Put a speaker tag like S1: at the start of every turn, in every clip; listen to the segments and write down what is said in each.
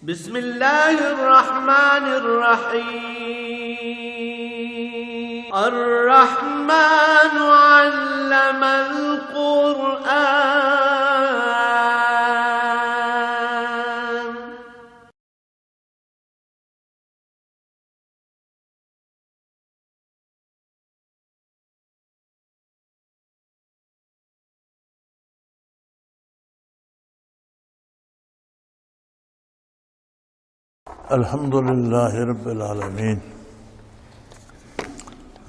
S1: بسم اللہ الرحمن الرحیم الرحمن علم القرآن
S2: الحمد للہ رب العالمین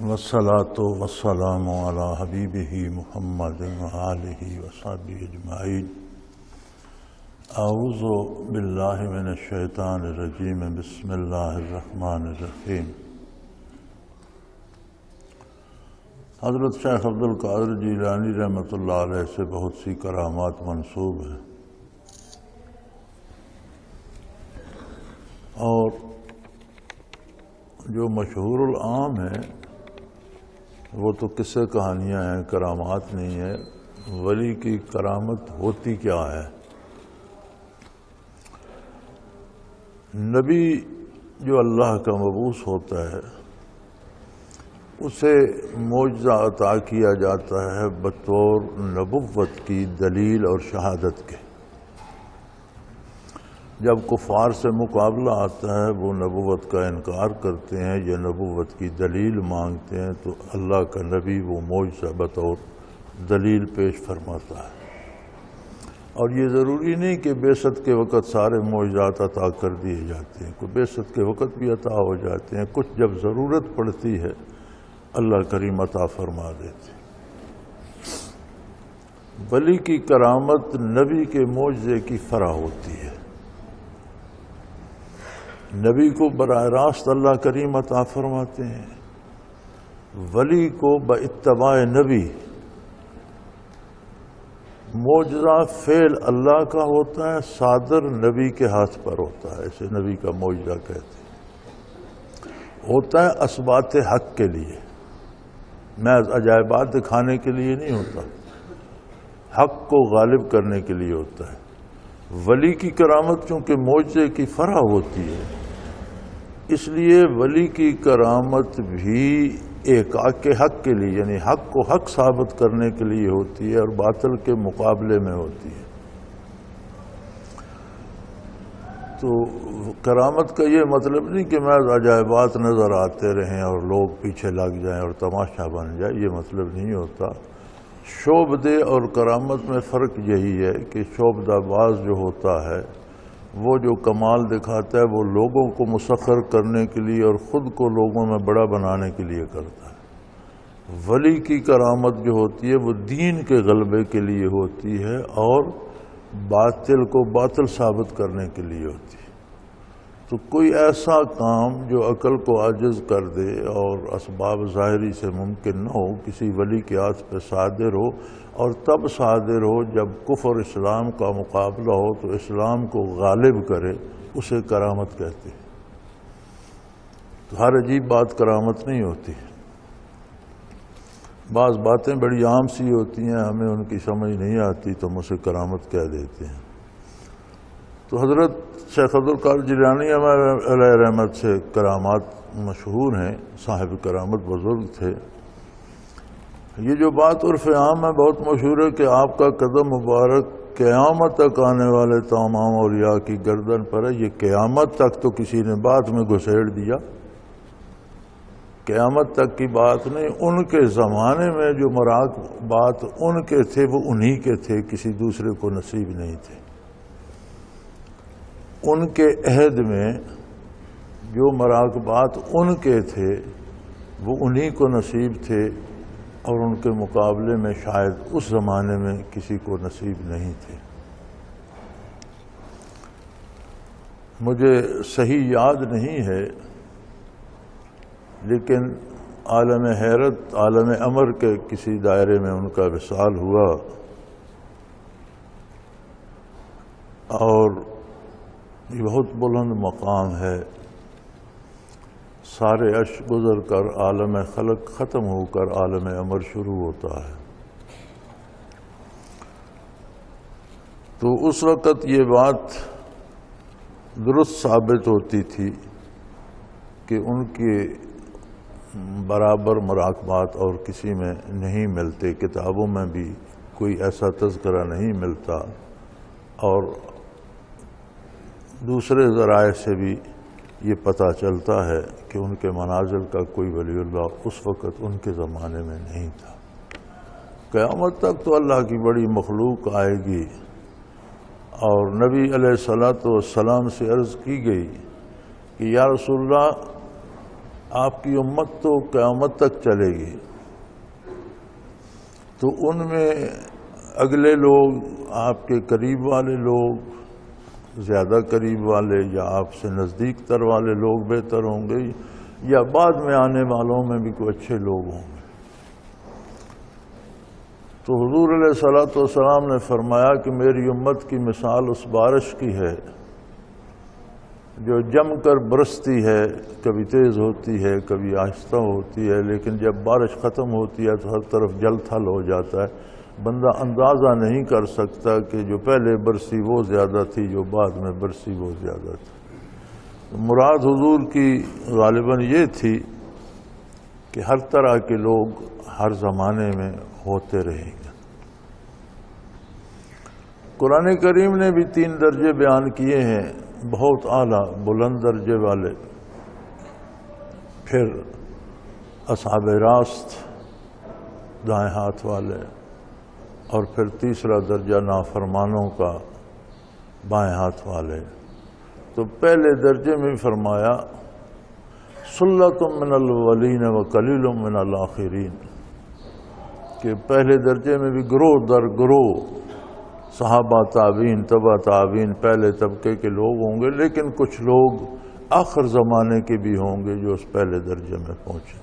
S2: والصلاة والسلام علی حبیبہ محمد وآلہ وصحبہ اجمعین۔ اعوذ باللہ من الشیطان الرجیم، بسم اللہ الرحمن الرحیم۔ حضرت شیخ عبدالقادر جیلانی رحمۃ اللہ علیہ سے بہت سی کرامات منسوب ہیں، اور جو مشہور العام ہے وہ تو قصے کہانیاں ہیں، کرامات نہیں ہیں۔ ولی کی کرامت ہوتی کیا ہے؟ نبی جو اللہ کا مبعوث ہوتا ہے اسے معجزہ عطا کیا جاتا ہے بطور نبوت کی دلیل اور شہادت کے۔ جب کفار سے مقابلہ آتا ہے وہ نبوت کا انکار کرتے ہیں یا نبوت کی دلیل مانگتے ہیں تو اللہ کا نبی وہ معجزہ بطور دلیل پیش فرماتا ہے۔ اور یہ ضروری نہیں کہ بعثت کے وقت سارے معجزات عطا کر دیے جاتے ہیں، کوئی بعثت کے وقت بھی عطا ہو جاتے ہیں، کچھ جب ضرورت پڑتی ہے اللہ کریم عطا فرما دیتے ہیں۔ ولی کی کرامت نبی کے معجزے کی فرع ہوتی ہے۔ نبی کو براہ راست اللہ کریم عطا فرماتے ہیں، ولی کو باتباع نبی معجزہ فعل اللہ کا ہوتا ہے، صادر نبی کے ہاتھ پر ہوتا ہے، اسے نبی کا معجزہ کہتے ہیں۔ ہوتا ہے اثبات حق کے لیے، محض عجائبات دکھانے کے لیے نہیں ہوتا، حق کو غالب کرنے کے لیے ہوتا ہے۔ ولی کی کرامت چونکہ معجزے کی فرع ہوتی ہے، اس لیے ولی کی کرامت بھی احقاق کے حق کے لیے، یعنی حق کو حق ثابت کرنے کے لیے ہوتی ہے اور باطل کے مقابلے میں ہوتی ہے۔ تو کرامت کا یہ مطلب نہیں کہ محض عجائبات نظر آتے رہیں اور لوگ پیچھے لگ جائیں اور تماشا بن جائے، یہ مطلب نہیں ہوتا۔ شعبدے اور کرامت میں فرق یہی ہے کہ شعبدہ باز جو ہوتا ہے وہ جو کمال دکھاتا ہے وہ لوگوں کو مسخر کرنے کے لیے اور خود کو لوگوں میں بڑا بنانے کے لیے کرتا ہے۔ ولی کی کرامت جو ہوتی ہے وہ دین کے غلبے کے لیے ہوتی ہے اور باطل کو باطل ثابت کرنے کے لیے ہوتی ہے۔ تو کوئی ایسا کام جو عقل کو عاجز کر دے اور اسباب ظاہری سے ممکن نہ ہو، کسی ولی کے ہاتھ پہ صادر ہو، اور تب صادر ہو جب کفر اسلام کا مقابلہ ہو تو اسلام کو غالب کرے، اسے کرامت کہتے ہیں۔ تو ہر عجیب بات کرامت نہیں ہوتی، بعض باتیں بڑی عام سی ہوتی ہیں، ہمیں ان کی سمجھ نہیں آتی تو ہم اسے کرامت کہہ دیتے ہیں۔ تو حضرت شیخ عبدالقادر جیلانی علیہ رحمت سے کرامات مشہور ہیں، صاحب کرامت بزرگ تھے۔ یہ جو بات عرف عام ہے بہت مشہور ہے کہ آپ کا قدم مبارک قیامت تک آنے والے تمام اولیاء کی گردن پر ہے۔ یہ قیامت تک تو کسی نے بات میں گھسیڑ دیا، قیامت تک کی بات نہیں، ان کے زمانے میں جو مراقبات ان کے تھے وہ انہی کے تھے، کسی دوسرے کو نصیب نہیں تھے۔ ان کے عہد میں جو مراقبات ان کے تھے وہ انہی کو نصیب تھے، اور ان کے مقابلے میں شاید اس زمانے میں کسی کو نصیب نہیں تھے۔ مجھے صحیح یاد نہیں ہے، لیکن عالم حیرت، عالم امر کے کسی دائرے میں ان کا وصال ہوا، اور یہ بہت بلند مقام ہے۔ سارے عرش گزر کر عالم خلق ختم ہو کر عالم امر شروع ہوتا ہے۔ تو اس وقت یہ بات درست ثابت ہوتی تھی کہ ان کے برابر مراقبات اور کسی میں نہیں ملتے، کتابوں میں بھی کوئی ایسا تذکرہ نہیں ملتا، اور دوسرے ذرائع سے بھی یہ پتہ چلتا ہے کہ ان کے منازل کا کوئی ولی اللہ اس وقت ان کے زمانے میں نہیں تھا۔ قیامت تک تو اللہ کی بڑی مخلوق آئے گی، اور نبی علیہ السلام سے عرض کی گئی کہ یا رسول اللہ آپ کی امت تو قیامت تک چلے گی، تو ان میں اگلے لوگ آپ کے قریب والے لوگ، زیادہ قریب والے یا آپ سے نزدیک تر والے لوگ بہتر ہوں گے، یا بعد میں آنے والوں میں بھی کوئی اچھے لوگ ہوں گے؟ تو حضور علیہ السلام نے فرمایا کہ میری امت کی مثال اس بارش کی ہے جو جم کر برستی ہے، کبھی تیز ہوتی ہے کبھی آہستہ ہوتی ہے، لیکن جب بارش ختم ہوتی ہے تو ہر طرف جل تھل ہو جاتا ہے، بندہ اندازہ نہیں کر سکتا کہ جو پہلے برسی وہ زیادہ تھی، جو بعد میں برسی وہ زیادہ تھی۔ مراد حضور کی غالباً یہ تھی کہ ہر طرح کے لوگ ہر زمانے میں ہوتے رہیں گے۔ قرآن کریم نے بھی 3 درجے بیان کیے ہیں، بہت اعلیٰ بلند درجے والے، پھر اصحاب راست دائیں ہاتھ والے، اور پھر تیسرا درجہ نافرمانوں کا بائیں ہاتھ والے۔ تو پہلے درجے میں فرمایا سلۃ من الاولین وقلیل من الآخرین، کہ پہلے درجے میں بھی گروہ در گروہ صحابہ، تابعین، تبع تابعین، پہلے طبقے کے لوگ ہوں گے، لیکن کچھ لوگ آخر زمانے کے بھی ہوں گے جو اس پہلے درجے میں پہنچے۔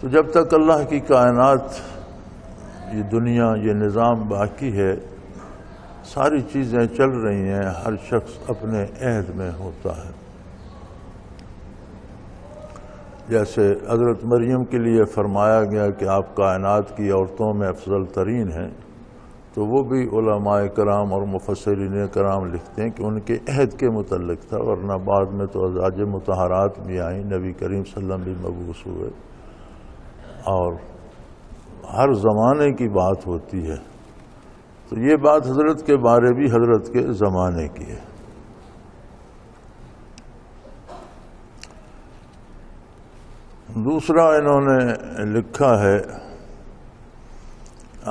S2: تو جب تک اللہ کی کائنات، یہ دنیا، یہ نظام باقی ہے، ساری چیزیں چل رہی ہیں، ہر شخص اپنے عہد میں ہوتا ہے۔ جیسے حضرت مریم کے لیے فرمایا گیا کہ آپ کائنات کی عورتوں میں افضل ترین ہیں، تو وہ بھی علماء کرام اور مفسرین کرام لکھتے ہیں کہ ان کے عہد کے متعلق تھا، ورنہ بعد میں تو ازواج مطہرات بھی آئیں، نبی کریم صلی اللہ علیہ وسلم بھی مبعوث ہوئے، اور ہر زمانے کی بات ہوتی ہے۔ تو یہ بات حضرت کے بارے بھی حضرت کے زمانے کی ہے۔ دوسرا انہوں نے لکھا ہے،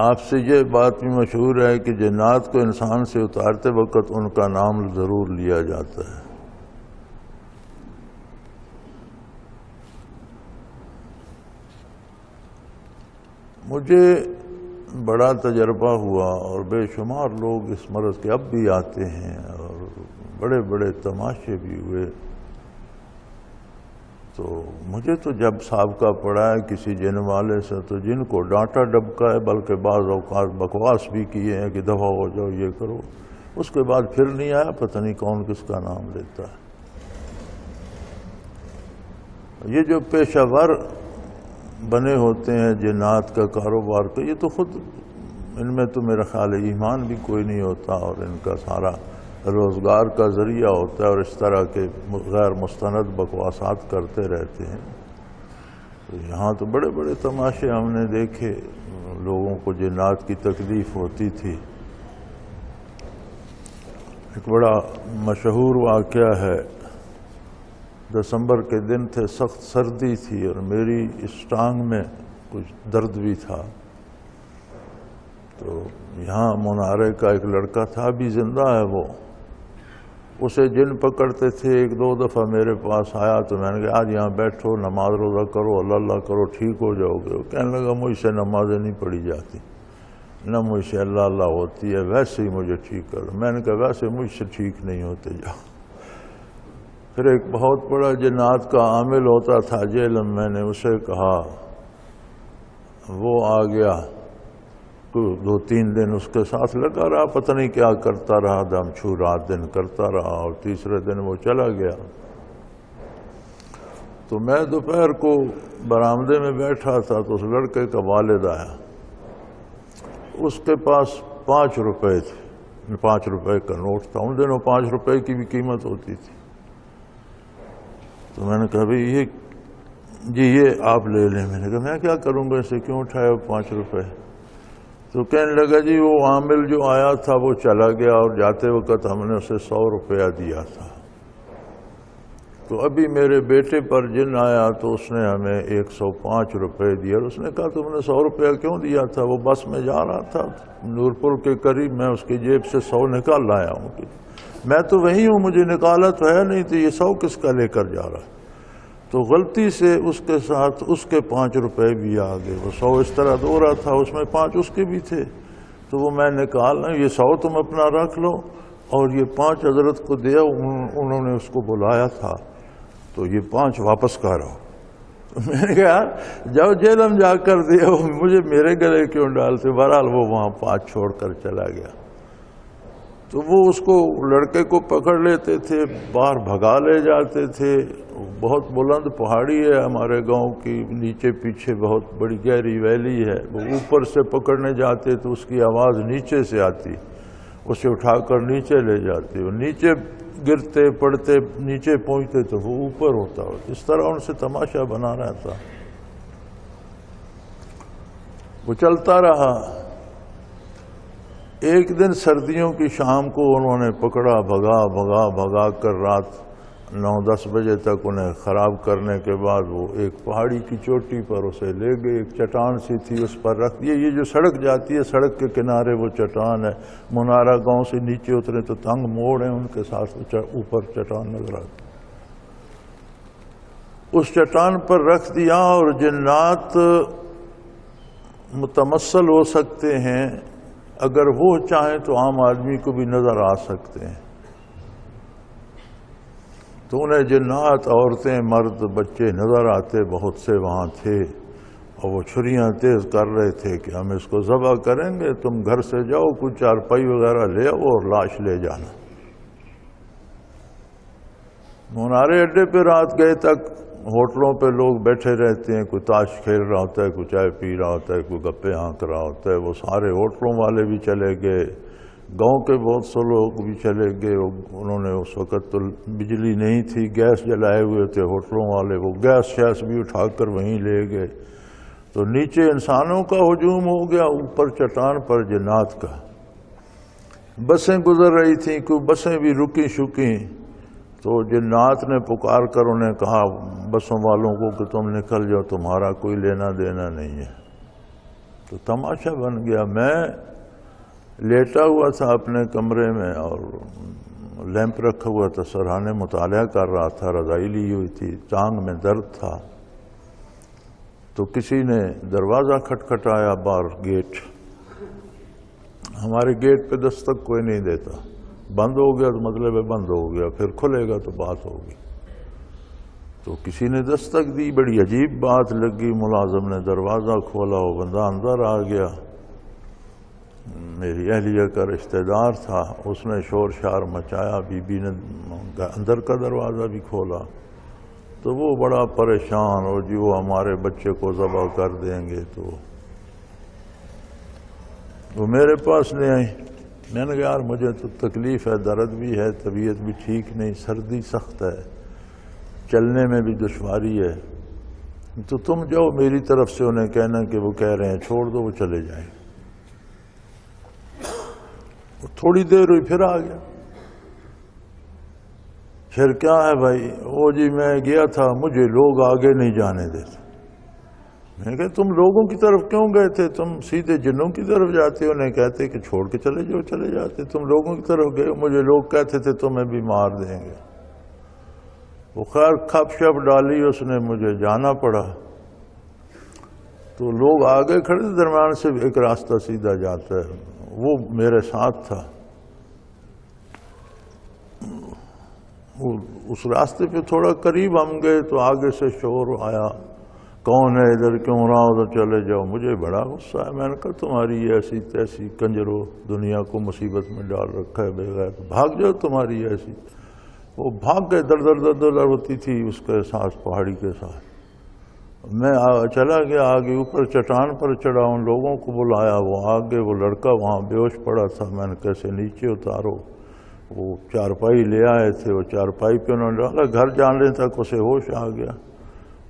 S2: آپ سے یہ بات بھی مشہور ہے کہ جنات کو انسان سے اتارتے وقت ان کا نام ضرور لیا جاتا ہے۔ مجھے بڑا تجربہ ہوا، اور بے شمار لوگ اس مرض کے اب بھی آتے ہیں، اور بڑے بڑے تماشے بھی ہوئے۔ تو مجھے تو جب سابقہ پڑا ہے کسی جن والے سے، تو جن کو ڈانٹا ڈبکا ہے، بلکہ بعض اوقات بکواس بھی کیے ہیں کہ دفع ہو جاؤ، یہ کرو، اس کے بعد پھر نہیں آیا، پتہ نہیں کون کس کا نام لیتا ہے۔ یہ جو پیشہ ور بنے ہوتے ہیں جنات کا کاروبار کا، یہ تو خود ان میں تو میرا خیال ہے ایمان بھی کوئی نہیں ہوتا، اور ان کا سارا روزگار کا ذریعہ ہوتا ہے، اور اس طرح کے غیر مستند بکواسات کرتے رہتے ہیں۔ تو یہاں تو بڑے بڑے تماشے ہم نے دیکھے، لوگوں کو جنات کی تکلیف ہوتی تھی۔ ایک بڑا مشہور واقعہ ہے، دسمبر کے دن تھے، سخت سردی تھی، اور میری اس ٹانگ میں کچھ درد بھی تھا۔ تو یہاں منارے کا ایک لڑکا تھا، ابھی زندہ ہے وہ، اسے جن پکڑتے تھے، 1-2 دفعہ میرے پاس آیا، تو میں نے کہا آج یہاں بیٹھو، نماز روزہ کرو، اللہ اللہ کرو، ٹھیک ہو جاؤ گے۔ وہ کہنے لگا مجھ سے نمازیں نہیں پڑھی جاتی، نہ مجھ سے اللہ اللہ ہوتی ہے، ویسے ہی مجھے ٹھیک کر۔ میں نے کہا ویسے مجھ سے ٹھیک نہیں ہوتے، جاؤ۔ پھر ایک بہت بڑا جنات کا عامل ہوتا تھا جیل میں، میں نے اسے کہا، وہ آ گیا، 2-3 دن اس کے ساتھ لگا رہا، پتہ نہیں کیا کرتا رہا، دم چھو رات دن کرتا رہا، اور تیسرے دن وہ چلا گیا۔ تو میں دوپہر کو برآمدے میں بیٹھا تھا، تو اس لڑکے کا والد آیا، اس کے پاس 5 روپے تھے، 5 روپے کا نوٹ تھا، ان دنوں 5 روپے کی بھی قیمت ہوتی تھی۔ تو میں نے کہا بھائی یہ آپ لے لیں۔ میں نے کہا میں کیا کروں گا اسے، کیوں اٹھایا 5 روپے؟ تو کہنے لگا جی وہ عامل جو آیا تھا وہ چلا گیا اور جاتے وقت ہم نے اسے 100 روپیہ دیا تھا، تو ابھی میرے بیٹے پر جن آیا تو اس نے ہمیں 105 روپے دیا۔ اور اس نے کہا تم نے 100 روپیہ کیوں دیا تھا؟ وہ بس میں جا رہا تھا نورپور کے قریب، میں اس کی جیب سے 100 نکال لایا ہوں کہ میں تو وہی ہوں، مجھے نکالا تو ہے نہیں، تو یہ 100 کس کا لے کر جا رہا ہے؟ تو غلطی سے اس کے ساتھ اس کے 5 روپے بھی آ گئے۔ وہ 100 اس طرح دو رہا تھا، اس میں 5 اس کے بھی تھے، تو وہ میں نکال لوں، یہ 100 تم اپنا رکھ لو اور یہ 5 حضرت کو دیا۔ انہوں نے اس کو بلایا تھا تو یہ 5 واپس کرو۔ میں نے کہا جب جیلم جا کر دیا مجھے میرے گلے کیوں ڈالتے؟ بہرحال وہ وہاں 5 چھوڑ کر چلا گیا۔ تو وہ اس کو لڑکے کو پکڑ لیتے تھے، باہر بھگا لے جاتے تھے۔ بہت بلند پہاڑی ہے ہمارے گاؤں کی، نیچے پیچھے بہت بڑی گہری ویلی ہے، وہ اوپر سے پکڑنے جاتے تو اس کی آواز نیچے سے آتی، اسے اٹھا کر نیچے لے جاتے، وہ نیچے گرتے پڑتے نیچے پہنچتے تو وہ اوپر ہوتا۔ اس طرح ان سے تماشا بنا رہا تھا۔ وہ چلتا رہا۔ ایک دن سردیوں کی شام کو انہوں نے پکڑا، بھگا کر رات 9-10 بجے تک انہیں خراب کرنے کے بعد وہ ایک پہاڑی کی چوٹی پر اسے لے گئے، ایک چٹان سی تھی اس پر رکھ دیے۔ یہ جو سڑک جاتی ہے سڑک کے کنارے وہ چٹان ہے، منارہ گاؤں سے نیچے اترے تو تنگ موڑ ہیں، ان کے ساتھ اوپر چٹان نظر آتی، اس چٹان پر رکھ دیا۔ اور جنات متمثل ہو سکتے ہیں، اگر وہ چاہیں تو عام آدمی کو بھی نظر آ سکتے ہیں۔ تو انہیں جنات، عورتیں، مرد، بچے نظر آتے، بہت سے وہاں تھے، اور وہ چھریاں تیز کر رہے تھے کہ ہم اس کو ذبح کریں گے، تم گھر سے جاؤ، کچھ چارپائی وغیرہ لے آؤ اور لاش لے جانا۔ منارے اڈے پہ رات گئے تک ہوٹلوں پہ لوگ بیٹھے رہتے ہیں، کوئی تاش کھیل رہا ہوتا ہے، کوئی چائے پی رہا ہوتا ہے، کوئی گپے ہانک رہا ہوتا ہے۔ وہ سارے ہوٹلوں والے بھی چلے گئے، گاؤں کے بہت سے لوگ بھی چلے گئے۔ انہوں نے اس وقت تو بجلی نہیں تھی، گیس جلائے ہوئے تھے ہوٹلوں والے، وہ گیس بھی اٹھا کر وہیں لے گئے۔ تو نیچے انسانوں کا ہجوم ہو گیا، اوپر چٹان پر جنات کا۔ بسیں گزر رہی تھیں، کوئی بسیں بھی رکی شکیں، تو جنات نے پکار کر انہیں کہا بسوں والوں کو کہ تم نکل جاؤ، تمہارا کوئی لینا دینا نہیں ہے۔ تو تماشا بن گیا۔ میں لیٹا ہوا تھا اپنے کمرے میں اور لیمپ رکھا ہوا تھا، سرہانے مطالعہ کر رہا تھا، رضائی لی ہوئی تھی، ٹانگ میں درد تھا۔ تو کسی نے دروازہ کھٹکھٹایا، باہر گیٹ، ہمارے گیٹ پہ دستک کوئی نہیں دیتا، بند ہو گیا تو مطلب ہے بند ہو گیا، پھر کھلے گا تو بات ہوگی۔ تو کسی نے دستک دی، بڑی عجیب بات لگی، ملازم نے دروازہ کھولا، وہ بندہ اندر آ گیا، میری اہلیہ کا رشتہ دار تھا، اس نے شور شار مچایا، بی بی نے اندر کا دروازہ بھی کھولا، تو وہ بڑا پریشان، اور جی وہ ہمارے بچے کو ذبح کر دیں گے۔ تو وہ میرے پاس لے آئی۔ میں نے کہا یار مجھے تو تکلیف ہے، درد بھی ہے، طبیعت بھی ٹھیک نہیں، سردی سخت ہے، چلنے میں بھی دشواری ہے، تو تم جاؤ میری طرف سے انہیں کہنا کہ وہ کہہ رہے ہیں چھوڑ دو، وہ چلے جائیں۔ تھوڑی دیر ہوئی پھر آ گیا۔ پھر کیا ہے بھائی؟ وہ جی میں گیا تھا، مجھے لوگ آگے نہیں جانے دیتے۔ میں نے کہا تم لوگوں کی طرف کیوں گئے تھے؟ تم سیدھے جنوں کی طرف جاتے، انہیں کہتے کہ چھوڑ کے چلے جاؤ، چلے جاتے، تم لوگوں کی طرف گئے، مجھے لوگ کہتے تھے تمہیں بھی مار دیں گے۔ وہ خیر کھپ شپ ڈالی اس نے، مجھے جانا پڑا۔ تو لوگ آگے کھڑے، درمیان سے ایک راستہ سیدھا جاتا ہے، وہ میرے ساتھ تھا۔ اس راستے پہ تھوڑا قریب ہم گئے تو آگے سے شور آیا، کون ہے ادھر، کیوں رہا ادھر، چلے جاؤ۔ مجھے بڑا غصہ ہے، میں نے کہا تمہاری ایسی تیسی کنجرو، دنیا کو مصیبت میں ڈال رکھا ہے بے غیرت، بھاگ جاؤ تمہاری ایسی۔ وہ بھاگ گئے، در در در در ہوتی تھی اس کے ساتھ، پہاڑی کے ساتھ۔ میں چلا گیا آگے، اوپر چٹان پر چڑھا، ان لوگوں کو بلایا، وہ آگے وہ لڑکا وہاں بے ہوش پڑا تھا، میں نے کیسے نیچے اتارو، وہ چارپائی لے آئے تھے، وہ چارپائی پہ انہوں نے ڈالا، گھر جانے تک اسے ہوش آ گیا۔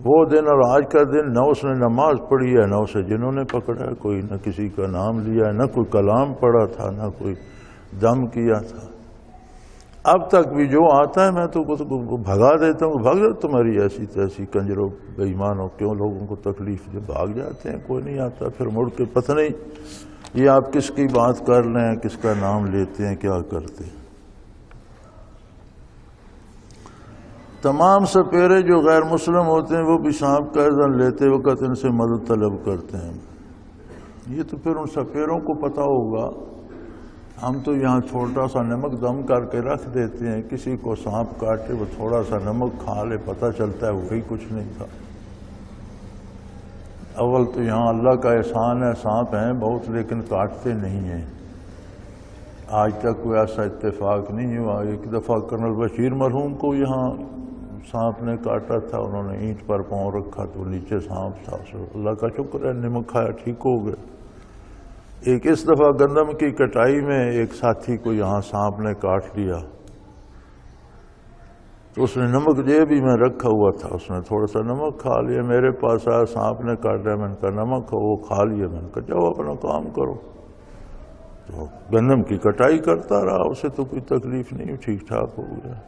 S2: وہ دن اور آج کا دن نہ اس نے نماز پڑھی ہے، نہ اسے جنہوں نے پکڑا ہے کوئی، نہ کسی کا نام لیا ہے، نہ کوئی کلام پڑھا تھا، نہ کوئی دم کیا تھا۔ اب تک بھی جو آتا ہے میں تو بھگا دیتا ہوں، بھاگ جاؤ تمہاری ایسی تیسی کنجروں بے ایمانوں، کیوں لوگوں کو تکلیف دے، بھاگ جاتے ہیں، کوئی نہیں آتا، پھر مڑ کے پتہ نہیں یہ آپ کس کی بات کر رہے ہیں، کس کا نام لیتے ہیں، کیا کرتے ہیں۔ تمام سپیرے جو غیر مسلم ہوتے ہیں وہ بھی سانپ کا اذن لیتے وقت ان سے مدد طلب کرتے ہیں۔ یہ تو پھر ان سپیروں کو پتہ ہوگا، ہم تو یہاں چھوٹا سا نمک دم کر کے رکھ دیتے ہیں، کسی کو سانپ کاٹے وہ تھوڑا سا نمک کھا لے، پتہ چلتا ہے وہی کچھ نہیں تھا۔ اول تو یہاں اللہ کا احسان ہے، سانپ ہیں بہت لیکن کاٹتے نہیں ہیں، آج تک کوئی ایسا اتفاق نہیں ہوا۔ ایک دفعہ کرنل بشیر مرحوم کو یہاں سانپ نے کاٹا تھا، انہوں نے اینٹ پر پاؤں رکھا تو نیچے سانپ تھا، اللہ کا شکر ہے نمک کھایا ٹھیک ہو گئے۔ ایک اس دفعہ گندم کی کٹائی میں ایک ساتھی کو یہاں سانپ نے کاٹ لیا، تو اس نے نمک جیب ہی میں رکھا ہوا تھا، اس نے تھوڑا سا نمک کھا لیا، میرے پاس آیا، سانپ نے کاٹا، میں نے کہا نمک وہ کھا لیا، میں نے کہا جاؤ اپنا کام کرو۔ تو گندم کی کٹائی کرتا رہا، اسے تو کوئی تکلیف نہیں، ٹھیک ٹھاک ہو گیا۔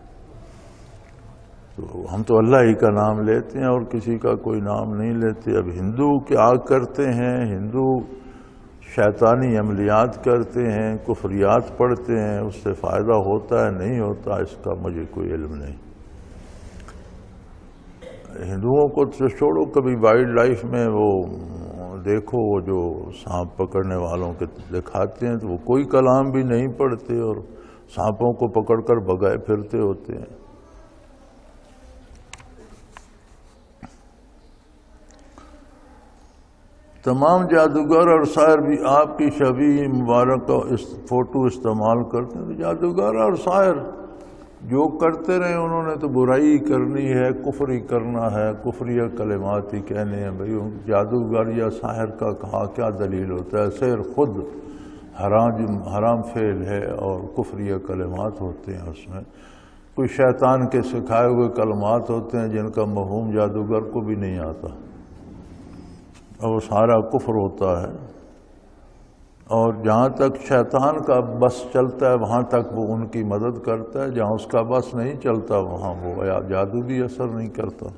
S2: تو ہم تو اللہ ہی کا نام لیتے ہیں اور کسی کا کوئی نام نہیں لیتے۔ اب ہندو کیا کرتے ہیں، ہندو شیطانی عملیات کرتے ہیں، کفریات پڑھتے ہیں، اس سے فائدہ ہوتا ہے نہیں ہوتا اس کا مجھے کوئی علم نہیں۔ ہندوؤں کو تو چھوڑو، کبھی وائلڈ لائف میں وہ دیکھو، وہ جو سانپ پکڑنے والوں کے دکھاتے ہیں تو وہ کوئی کلام بھی نہیں پڑھتے اور سانپوں کو پکڑ کر بگائے پھرتے ہوتے ہیں۔ تمام جادوگر اور ساحر بھی آپ کی شبیہ مبارک کا فوٹو استعمال کرتے ہیں۔ جادوگر اور ساحر جو کرتے رہے، انہوں نے تو برائی کرنی ہے، کفر ہی کرنا ہے، کفریہ کلمات ہی کہنے ہیں۔ بھئی جادوگر یا ساحر کا کہا کیا دلیل ہوتا ہے؟ سحر خود حرام فعل ہے اور کفریہ کلمات ہوتے ہیں، اس میں کوئی شیطان کے سکھائے ہوئے کلمات ہوتے ہیں جن کا مفہوم جادوگر کو بھی نہیں آتا، اور وہ سارا کفر ہوتا ہے۔ اور جہاں تک شیطان کا بس چلتا ہے وہاں تک وہ ان کی مدد کرتا ہے، جہاں اس کا بس نہیں چلتا وہاں وہ جادو بھی اثر نہیں کرتا۔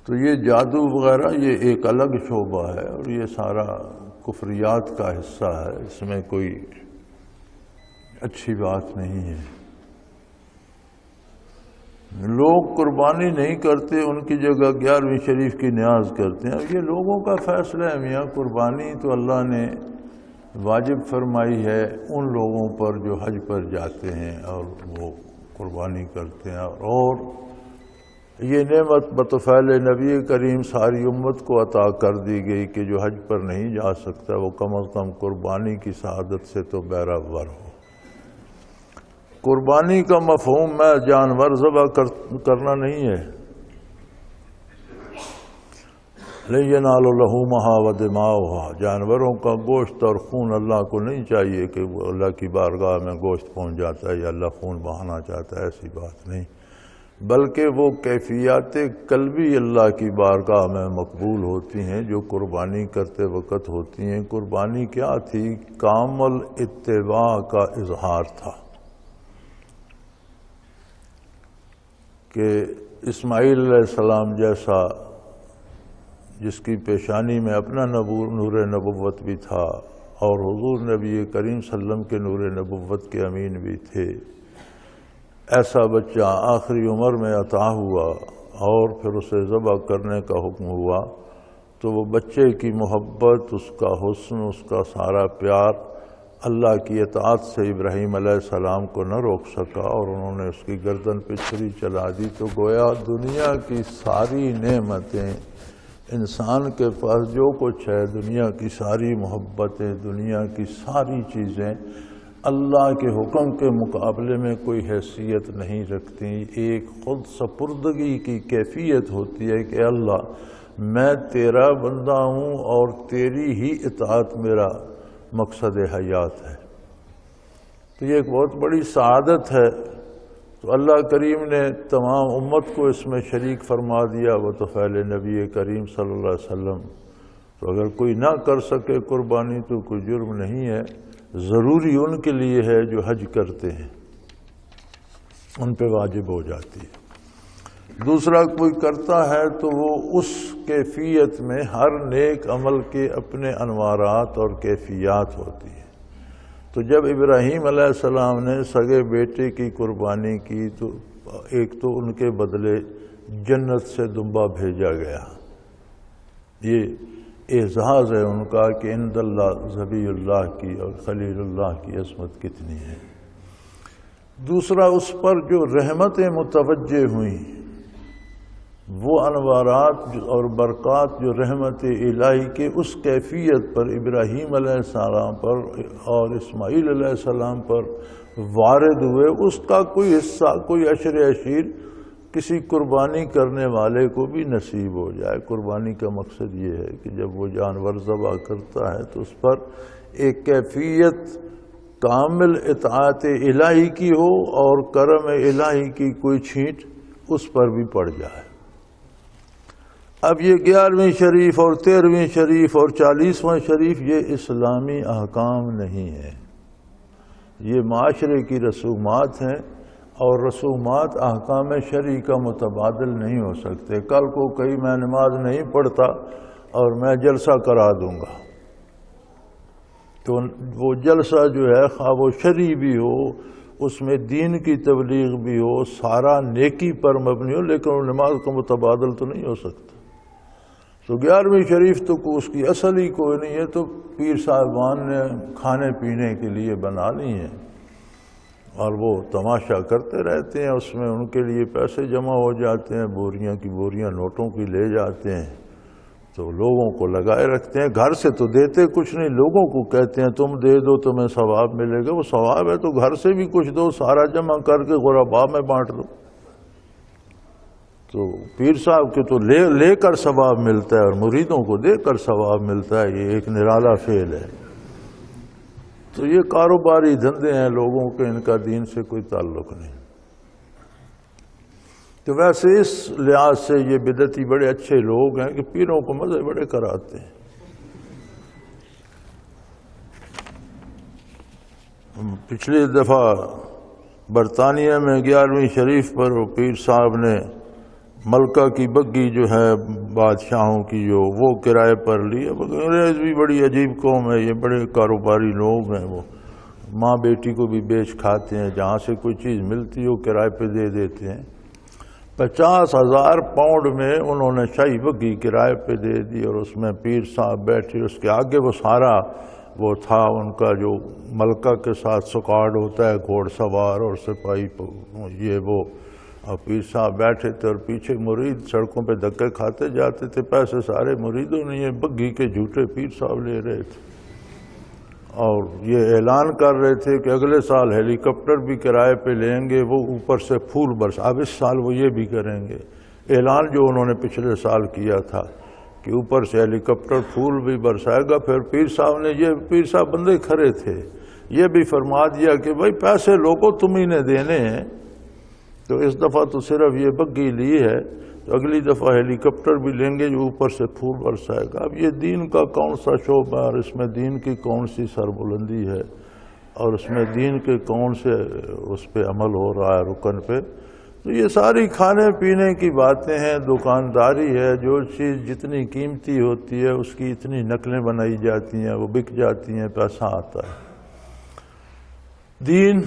S2: تو یہ جادو وغیرہ یہ ایک الگ شعبہ ہے اور یہ سارا کفریات کا حصہ ہے، اس میں کوئی اچھی بات نہیں ہے۔ لوگ قربانی نہیں کرتے، ان کی جگہ 11ویں شریف کی نیاز کرتے ہیں۔ یہ لوگوں کا فیصلہ ہے میاں، قربانی تو اللہ نے واجب فرمائی ہے ان لوگوں پر جو حج پر جاتے ہیں اور وہ قربانی کرتے ہیں، اور یہ نعمت بطفیل نبی کریم ساری امت کو عطا کر دی گئی کہ جو حج پر نہیں جا سکتا وہ کم از کم قربانی کی سعادت سے تو بہرہ ہو۔ قربانی کا مفہوم میں جانور ذبح کرنا نہیں ہے، لَن يَنَالَ لَحُومَهَا وَدِمَاؤُهَا، جانوروں کا گوشت اور خون اللہ کو نہیں چاہیے کہ وہ اللہ کی بارگاہ میں گوشت پہنچ جاتا ہے یا اللہ خون بہانا چاہتا ہے، ایسی بات نہیں، بلکہ وہ کیفیات قلبی اللہ کی بارگاہ میں مقبول ہوتی ہیں جو قربانی کرتے وقت ہوتی ہیں۔ قربانی کیا تھی؟ کامل اتباع کا اظہار تھا کہ اسماعیل علیہ السلام جیسا جس کی پیشانی میں اپنا نور نبوت بھی تھا اور حضور نبی کریم صلی اللہ علیہ وسلم کے نور نبوت کے امین بھی تھے، ایسا بچہ آخری عمر میں عطا ہوا اور پھر اسے ذبح کرنے کا حکم ہوا، تو وہ بچے کی محبت، اس کا حسن، اس کا سارا پیار اللہ کی اطاعت سے ابراہیم علیہ السلام کو نہ روک سکا اور انہوں نے اس کی گردن پہ چھری چلا دی۔ تو گویا دنیا کی ساری نعمتیں، انسان کے پاس جو کچھ ہے، دنیا کی ساری محبتیں، دنیا کی ساری چیزیں اللہ کے حکم کے مقابلے میں کوئی حیثیت نہیں رکھتی. ایک خود سپردگی کی کیفیت ہوتی ہے کہ اللہ میں تیرا بندہ ہوں اور تیری ہی اطاعت میرا مقصد حیات ہے. تو یہ ایک بہت بڑی سعادت ہے. تو اللہ کریم نے تمام امت کو اس میں شریک فرما دیا. وہ تو فعل نبی کریم صلی اللہ علیہ وسلم. تو اگر کوئی نہ کر سکے قربانی تو کوئی جرم نہیں ہے. ضروری ان کے لیے ہے جو حج کرتے ہیں، ان پہ واجب ہو جاتی ہے. دوسرا کوئی کرتا ہے تو وہ اس کیفیت میں ہر نیک عمل کے اپنے انوارات اور کیفیات ہوتی ہیں. تو جب ابراہیم علیہ السلام نے سگے بیٹے کی قربانی کی تو ایک تو ان کے بدلے جنت سے دمبا بھیجا گیا. یہ اعزاز ہے ان کا کہ عند اللہ ذبیح اللہ کی اور خلیل اللہ کی عظمت کتنی ہے. دوسرا اس پر جو رحمتیں متوجہ ہوئیں، وہ انوارات اور برکات جو رحمت الہی کے اس کیفیت پر ابراہیم علیہ السلام پر اور اسماعیل علیہ السلام پر وارد ہوئے، اس کا کوئی حصہ، کوئی عشر عشیر کسی قربانی کرنے والے کو بھی نصیب ہو جائے. قربانی کا مقصد یہ ہے کہ جب وہ جانور ذبح کرتا ہے تو اس پر ایک کیفیت کامل اطاعت الہی کی ہو اور کرم الہی کی کوئی چھینٹ اس پر بھی پڑ جائے. اب یہ 11ویں شریف اور 13ویں شریف اور 40واں شریف یہ اسلامی احکام نہیں ہے، یہ معاشرے کی رسومات ہیں، اور رسومات احکام شرعی کا متبادل نہیں ہو سکتے. کل کو کہیں میں نماز نہیں پڑھتا اور میں جلسہ کرا دوں گا تو وہ جلسہ جو ہے خواہ وہ شرعی بھی ہو، اس میں دین کی تبلیغ بھی ہو، سارا نیکی پر مبنی ہو، لیکن وہ نماز کا متبادل تو نہیں ہو سکتا. تو 11ویں شریف تو اس کی اصل ہی کوئی نہیں ہے، تو پیر صاحبان نے کھانے پینے کے لیے بنا لی ہیں اور وہ تماشا کرتے رہتے ہیں. اس میں ان کے لیے پیسے جمع ہو جاتے ہیں، بوریاں کی بوریاں نوٹوں کی لے جاتے ہیں، تو لوگوں کو لگائے رکھتے ہیں. گھر سے تو دیتے کچھ نہیں، لوگوں کو کہتے ہیں تم دے دو تمہیں ثواب ملے گا. وہ ثواب ہے تو گھر سے بھی کچھ دو، سارا جمع کر کے غرباء میں بانٹ دو. تو پیر صاحب کے تو لے کر ثواب ملتا ہے اور مریدوں کو دے کر ثواب ملتا ہے. یہ ایک نرالا فعل ہے. تو یہ کاروباری دھندے ہیں لوگوں کے، ان کا دین سے کوئی تعلق نہیں. تو ویسے اس لحاظ سے یہ بدعتی بڑے اچھے لوگ ہیں کہ پیروں کو مزے بڑے کراتے ہیں. پچھلی دفعہ برطانیہ میں 11ویں شریف پر وہ پیر صاحب نے ملکہ کی بگھی جو ہے بادشاہوں کی جو وہ کرائے پر لی. انگریز بھی بڑی عجیب قوم ہے، یہ بڑے کاروباری لوگ ہیں. وہ ماں بیٹی کو بھی بیچ کھاتے ہیں، جہاں سے کوئی چیز ملتی ہو کرائے پہ دے دیتے ہیں. 50,000 پاؤنڈ میں انہوں نے شاہی بگھی کرائے پہ دے دی اور اس میں پیر صاحب بیٹھے. اس کے آگے وہ سارا وہ تھا ان کا جو ملکہ کے ساتھ سکارڈ ہوتا ہے، گھوڑ سوار اور سپاہی، یہ وہ. اور پیر صاحب بیٹھے تھے اور پیچھے مرید سڑکوں پہ دھکے کھاتے جاتے تھے. پیسے سارے مریدوں نے یہ بگھی کے جھوٹے پیر صاحب لے رہے تھے اور یہ اعلان کر رہے تھے کہ اگلے سال ہیلی کاپٹر بھی کرائے پہ لیں گے، وہ اوپر سے پھول برسا. اب اس سال وہ یہ بھی کریں گے. اعلان جو انہوں نے پچھلے سال کیا تھا کہ اوپر سے ہیلی کاپٹر پھول بھی برسائے گا. پھر پیر صاحب نے، یہ پیر صاحب بندے کھڑے تھے، یہ بھی فرما دیا کہ بھائی پیسے لوگوں تم ہی نے دینے ہیں. تو اس دفعہ تو صرف یہ بگھی لی ہے، تو اگلی دفعہ ہیلی کاپٹر بھی لیں گے جو اوپر سے پھول برسائے گا. اب یہ دین کا کون سا شعبہ اور اس میں دین کی کون سی سربلندی ہے اور اس میں دین کے کون سے اس پہ عمل ہو رہا ہے رکن پہ. تو یہ ساری کھانے پینے کی باتیں ہیں، دکانداری ہے. جو چیز جتنی قیمتی ہوتی ہے اس کی اتنی نقلیں بنائی جاتی ہیں، وہ بک جاتی ہیں، پیسہ آتا ہے. دین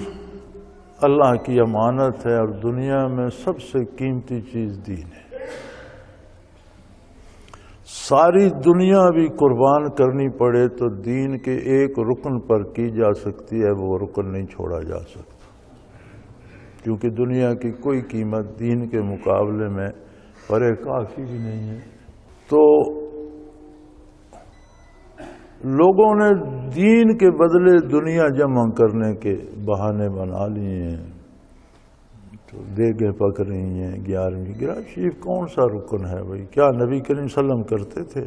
S2: اللہ کی امانت ہے اور دنیا میں سب سے قیمتی چیز دین ہے. ساری دنیا بھی قربان کرنی پڑے تو دین کے ایک رکن پر کی جا سکتی ہے، وہ رکن نہیں چھوڑا جا سکتا، کیونکہ دنیا کی کوئی قیمت دین کے مقابلے میں پرے کافی بھی نہیں ہے. تو لوگوں نے دین کے بدلے دنیا جمع کرنے کے بہانے بنا لیے ہیں، تو دیگیں پک رہی ہیں 11ویں گراں شریف کون سا رکن ہے بھائی؟ کیا نبی کریم صلی اللہ علیہ وسلم کرتے تھے؟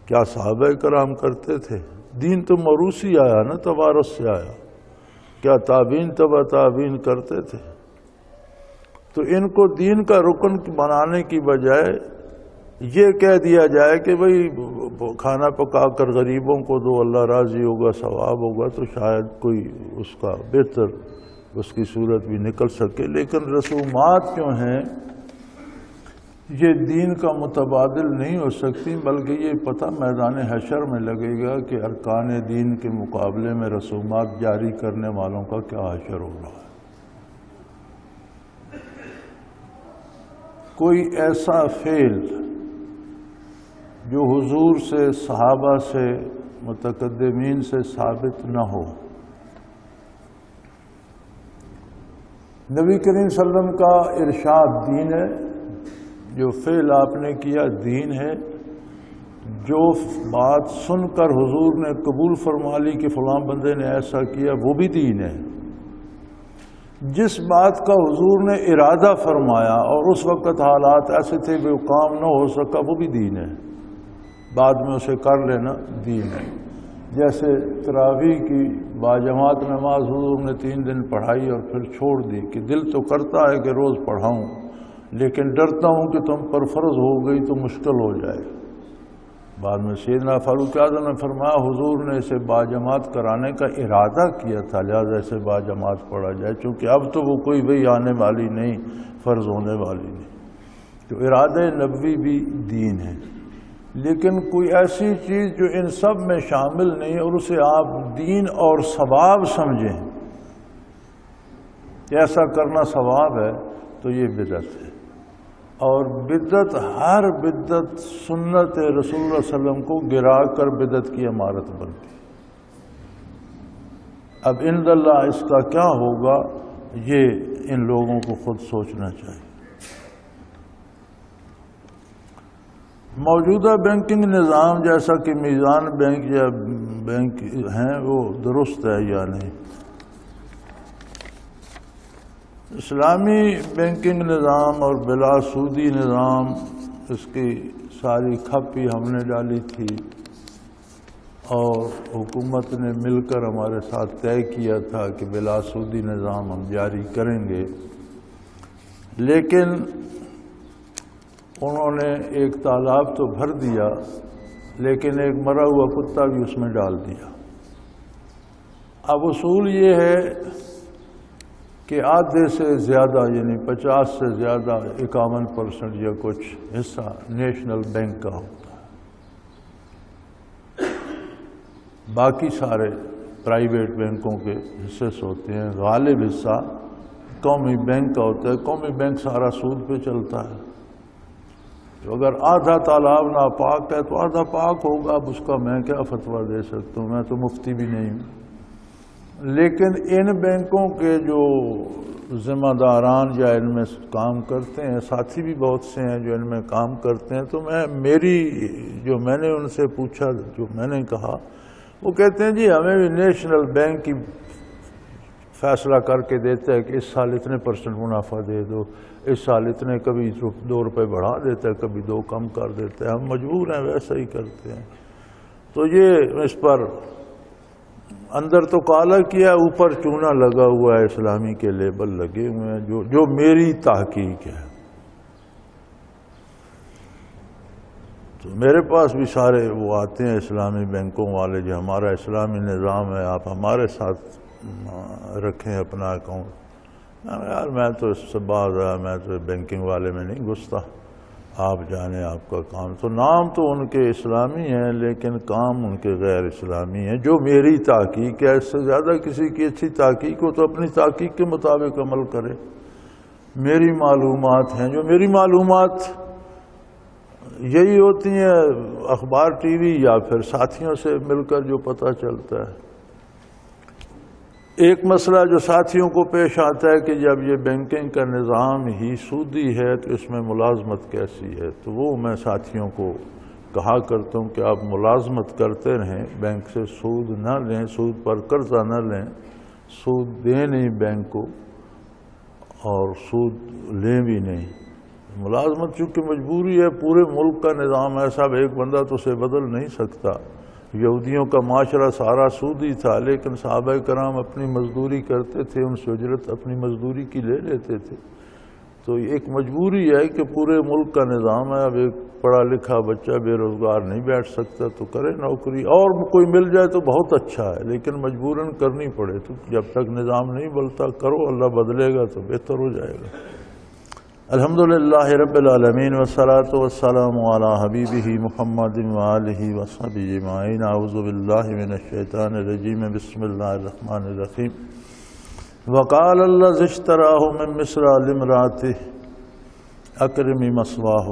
S2: کیا صحابہ کرام کرتے تھے؟ دین تو موروثی آیا نا، توارث سے آیا۔ کیا تابعین تبع تابعین کرتے تھے؟ تو ان کو دین کا رکن بنانے کی بجائے یہ کہہ دیا جائے کہ بھئی کھانا پکا کر غریبوں کو دو، اللہ راضی ہوگا، ثواب ہوگا، تو شاید کوئی اس کا بہتر اس کی صورت بھی نکل سکے۔ لیکن رسومات جو ہیں یہ دین کا متبادل نہیں ہو سکتی، بلکہ یہ پتہ میدان حشر میں لگے گا کہ ارکان دین کے مقابلے میں رسومات جاری کرنے والوں کا کیا حشر ہو رہا ہے۔ کوئی ایسا فعل جو حضور سے، صحابہ سے، متقدمین سے ثابت نہ ہو، نبی کریم صلی اللہ علیہ وسلم کا ارشاد دین ہے، جو فعل آپ نے کیا دین ہے، جو بات سن کر حضور نے قبول فرما لی کہ فلاں بندے نے ایسا کیا وہ بھی دین ہے، جس بات کا حضور نے ارادہ فرمایا اور اس وقت حالات ایسے تھے کہ وہ کام نہ ہو سکا وہ بھی دین ہے، بعد میں اسے کر لینا دین ہے۔ جیسے تراویح کی باجماعت نماز حضور نے 3 دن پڑھائی اور پھر چھوڑ دی کہ دل تو کرتا ہے کہ روز پڑھاؤں، لیکن ڈرتا ہوں کہ تم پر فرض ہو گئی تو مشکل ہو جائے۔ بعد میں سیدنا فاروق اعظم نے فرمایا حضور نے اسے باجماعت کرانے کا ارادہ کیا تھا، لہذا اسے باجماعت پڑھا جائے، چونکہ اب تو وہ کوئی وہی آنے والی نہیں، فرض ہونے والی نہیں۔ تو ارادہ نبوی بھی دین ہے، لیکن کوئی ایسی چیز جو ان سب میں شامل نہیں اور اسے آپ دین اور ثواب سمجھیں کہ ایسا کرنا ثواب ہے، تو یہ بدعت ہے۔ اور بدعت، ہر بدعت سنت رسول اللہ صلی اللہ علیہ وسلم کو گرا کر بدعت کی عمارت بنتی۔ اب عند اللہ اس کا کیا ہوگا یہ ان لوگوں کو خود سوچنا چاہیے۔ موجودہ بینکنگ نظام جیسا کہ میزان بینک یا بینک ہیں وہ درست ہے یا نہیں؟ اسلامی بینکنگ نظام اور بلا سودی نظام، اس کی ساری کھپی ہم نے ڈالی تھی اور حکومت نے مل کر ہمارے ساتھ طے کیا تھا کہ بلا سودی نظام ہم جاری کریں گے، لیکن انہوں نے ایک تالاب تو بھر دیا لیکن ایک مرا ہوا کتا بھی اس میں ڈال دیا۔ اب اصول یہ ہے کہ آدھے سے زیادہ یعنی 50 سے زیادہ 51% یا کچھ حصہ نیشنل بینک کا ہوتا ہے، باقی سارے پرائیویٹ بینکوں کے حصے سے ہوتے ہیں۔ غالب حصہ قومی بینک کا ہوتا ہے، قومی بینک سارا سود پہ چلتا ہے۔ تو اگر آدھا تالاب ناپاک ہے تو آدھا پاک ہوگا، اب اس کا میں کیا فتویٰ دے سکتا ہوں، میں تو مفتی بھی نہیں ہوں۔ لیکن ان بینکوں کے جو ذمہ داران یا ان میں کام کرتے ہیں، ساتھی بھی بہت سے ہیں جو ان میں کام کرتے ہیں، تو میں نے ان سے پوچھا، جو میں نے کہا، وہ کہتے ہیں جی ہمیں بھی نیشنل بینک کی فیصلہ کر کے دیتا ہے کہ اس سال اتنے % منافع دے دو، اس سال اتنے، کبھی 2 روپے بڑھا دیتا ہے، کبھی 2 کم کر دیتا ہے، ہم مجبور ہیں ویسا ہی کرتے ہیں۔ تو یہ اس پر اندر تو کالا کیا، اوپر چونا لگا ہوا ہے، اسلامی کے لیبل لگے ہوئے ہیں، جو میری تحقیق ہے۔ تو میرے پاس بھی سارے وہ آتے ہیں اسلامی بینکوں والے، جو ہمارا اسلامی نظام ہے، آپ ہمارے ساتھ رکھیں اپنا اکاؤنٹ۔ یار میں تو اس سے باز ہے، میں تو بینکنگ والے میں نہیں گھستا، آپ جانیں آپ کا کام۔ تو نام تو ان کے اسلامی ہیں لیکن کام ان کے غیر اسلامی ہیں، جو میری تحقیق ہے۔ اس سے زیادہ کسی کی اچھی تحقیق ہو تو اپنی تحقیق کے مطابق عمل کرے۔ میری معلومات ہیں، جو میری معلومات یہی ہوتی ہیں اخبار ٹی وی یا پھر ساتھیوں سے مل کر جو پتہ چلتا ہے۔ ایک مسئلہ جو ساتھیوں کو پیش آتا ہے کہ جب یہ بینکنگ کا نظام ہی سودی ہے تو اس میں ملازمت کیسی ہے، تو وہ میں ساتھیوں کو کہا کرتا ہوں کہ آپ ملازمت کرتے رہیں، بینک سے سود نہ لیں، سود پر قرضہ نہ لیں، سود دیں نہیں بینک کو اور سود لیں بھی نہیں۔ ملازمت چونکہ مجبوری ہے، پورے ملک کا نظام ایسا، ایک بندہ تو اسے بدل نہیں سکتا۔ یہودیوں کا معاشرہ سارا سودی تھا، لیکن صحابہ کرام اپنی مزدوری کرتے تھے، ان سے اجرت اپنی مزدوری کی لے لیتے تھے۔ تو ایک مجبوری ہے کہ پورے ملک کا نظام ہے، اب ایک پڑھا لکھا بچہ بے روزگار نہیں بیٹھ سکتا تو کرے نوکری، اور کوئی مل جائے تو بہت اچھا ہے، لیکن مجبوراً کرنی پڑے۔ تو جب تک نظام نہیں بدلتا کرو، اللہ بدلے گا تو بہتر ہو جائے گا۔ الحمدللہ رب العالمین والصلاة والسلام علی حبیبہ محمد وآلہ وصحبہ اجمعین۔ اعوذ باللہ من الشیطان الرجیم، بسم اللہ الرحمن الرحیم۔ وقال الذی اشتراہ من مصر لامرأتہ اکرمی مثواہ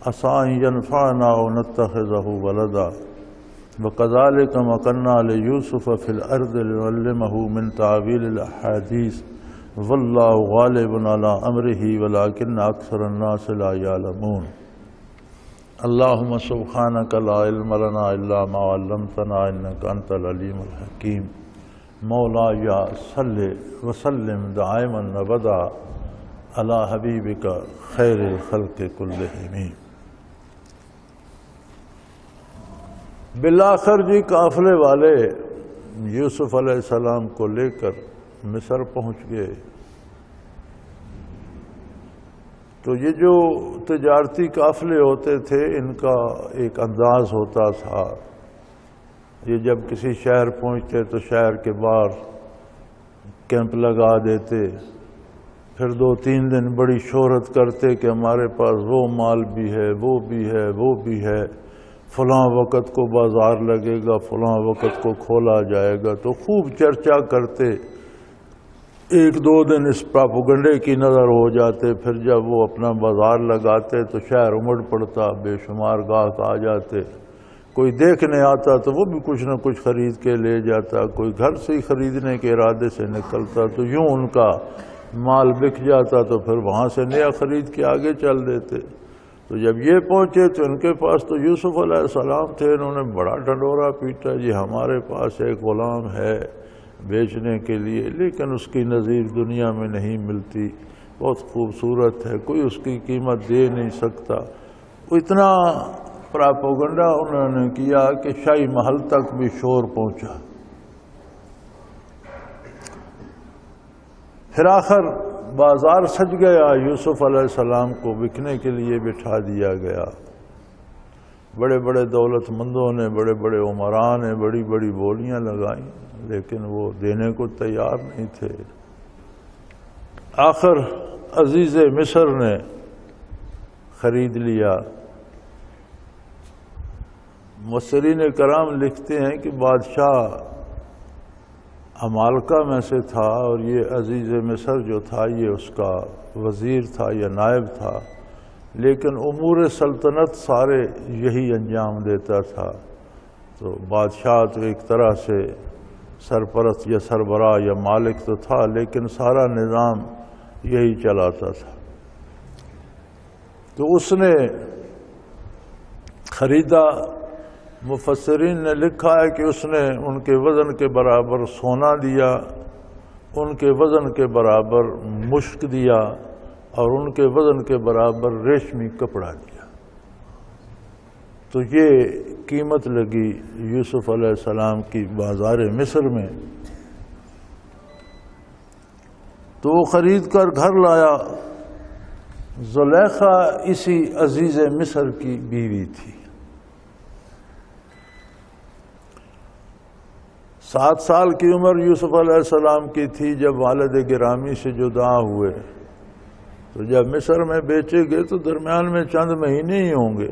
S2: عسیٰ ان ینفعنا او نتخذہ ولدا وکذالک مکننا لیوسف فی الارض لنعلمہ من تعویل الاحادیث واللہ غالب علی امرہ ولکن اکثر الناس لا یعلمون۔ اللہم سبحانک لا علم لنا الا ما علمتنا انک انت العلیم الحکیم۔ مولایا صلی وسلم دائما ابدا علی حبیبک خیر الخلق کلہم۔ بالآخر جی قافلے والے یوسف علیہ السلام کو لے کر مصر پہنچ گئے۔ تو یہ جو تجارتی قافلے ہوتے تھے ان کا ایک انداز ہوتا تھا، یہ جب کسی شہر پہنچتے تو شہر کے باہر کیمپ لگا دیتے، پھر 2-3 دن بڑی شہرت کرتے کہ ہمارے پاس وہ مال بھی ہے، وہ بھی ہے، وہ بھی ہے، فلاں وقت کو بازار لگے گا، فلاں وقت کو کھولا جائے گا، تو خوب چرچا کرتے۔ 1-2 دن اس پراپوگنڈے کی نظر ہو جاتے، پھر جب وہ اپنا بازار لگاتے تو شہر امڑ پڑتا، بے شمار گاہک آ جاتے، کوئی دیکھنے آتا تو وہ بھی کچھ نہ کچھ خرید کے لے جاتا، کوئی گھر سے ہی خریدنے کے ارادے سے نکلتا، تو یوں ان کا مال بک جاتا تو پھر وہاں سے نیا خرید کے آگے چل دیتے۔ تو جب یہ پہنچے تو ان کے پاس تو یوسف علیہ السلام تھے، انہوں نے بڑا ڈھنڈورا پیٹا، جی ہمارے پاس ایک غلام ہے بیچنے کے لیے، لیکن اس کی نظیر دنیا میں نہیں ملتی، بہت خوبصورت ہے، کوئی اس کی قیمت دے نہیں سکتا۔ وہ اتنا پراپوگنڈا انہوں نے کیا کہ شاہی محل تک بھی شور پہنچا۔ پھر آخر بازار سج گیا، یوسف علیہ السلام کو بکنے کے لیے بٹھا دیا گیا۔ بڑے بڑے دولت مندوں نے، بڑے بڑے عمراء نے بڑی بڑی بولیاں لگائیں، لیکن وہ دینے کو تیار نہیں تھے۔ آخر عزیز مصر نے خرید لیا۔ مفسرین کرام لکھتے ہیں کہ بادشاہ عمالقہ میں سے تھا، اور یہ عزیز مصر جو تھا یہ اس کا وزیر تھا یا نائب تھا، لیکن امور سلطنت سارے یہی انجام دیتا تھا۔ تو بادشاہ تو ایک طرح سے سرپرست یا سربراہ یا مالک تو تھا، لیکن سارا نظام یہی چلاتا تھا۔ تو اس نے خریدا۔ مفسرین نے لکھا ہے کہ اس نے ان کے وزن کے برابر سونا دیا، ان کے وزن کے برابر مشک دیا، اور ان کے وزن کے برابر ریشمی کپڑا دیا۔ تو یہ قیمت لگی یوسف علیہ السلام کی بازار مصر میں۔ تو وہ خرید کر گھر لایا۔ زلیخا اسی عزیز مصر کی بیوی تھی۔ 7 سال کی عمر یوسف علیہ السلام کی تھی جب والد گرامی سے جدا ہوئے۔ تو جب مصر میں بیچے گئے تو درمیان میں چند مہینے ہی ہوں گے،